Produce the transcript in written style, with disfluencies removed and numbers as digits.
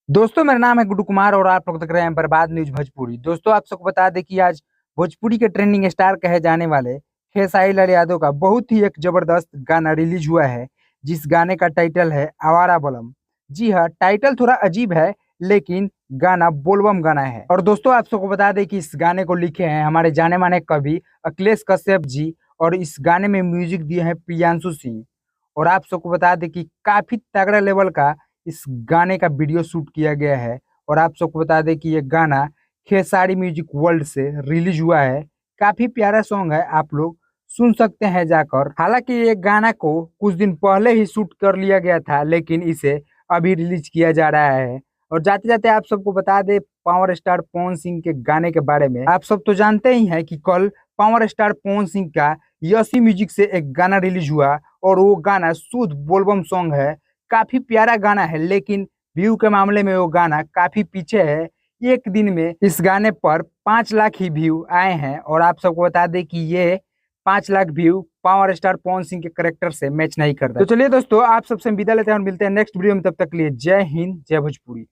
दोस्तों मेरा नाम है गुड्डू कुमार और आप लोग देख रहे हैं बर्बाद न्यूज भोजपुरी। दोस्तों आप सबको बता दें कि आज भोजपुरी के ट्रेंडिंग स्टार कहे जाने वाले खेसारी लाल यादव का बहुत ही एक जबरदस्त गाना रिलीज हुआ है, जिस गाने का टाइटल है आवारा बलम। जी हाँ, टाइटल थोड़ा अजीब है लेकिन गाना बोलबम गाना है। और दोस्तों आप सबको बता दें कि इस गाने को लिखे हैं हमारे जाने माने कवि अखिलेश कश्यप जी और इस गाने में म्यूजिक दिए हैं प्रियांशु सिंह। और आप सबको बता दें कि काफी तगड़ा लेवल का इस गाने का वीडियो शूट किया गया है। और आप सबको बता दें कि ये गाना खेसारी म्यूजिक वर्ल्ड से रिलीज हुआ है। काफी प्यारा सॉन्ग है, आप लोग सुन सकते हैं जाकर। हालांकि ये गाना को कुछ दिन पहले ही शूट कर लिया गया था लेकिन इसे अभी रिलीज किया जा रहा है। और जाते जाते आप सबको बता दें पावर स्टार पवन सिंह के गाने के बारे में। आप सब तो जानते ही हैं कि कल पावर स्टार पवन सिंह का यसी म्यूजिक से एक गाना रिलीज हुआ और वो गाना शुद्ध बोलबम सॉन्ग है। काफी प्यारा गाना है लेकिन व्यू के मामले में वो गाना काफी पीछे है। एक दिन में इस गाने पर 5 लाख ही व्यू आए हैं। और आप सबको बता दें कि ये 5 lakh view power star Pawan Singh के करेक्टर से मैच नहीं करता। तो चलिए दोस्तों, आप सबसे विदा लेते हैं और मिलते हैं नेक्स्ट वीडियो में। तब तक के लिए जय हिंद, जय भोजपुरी।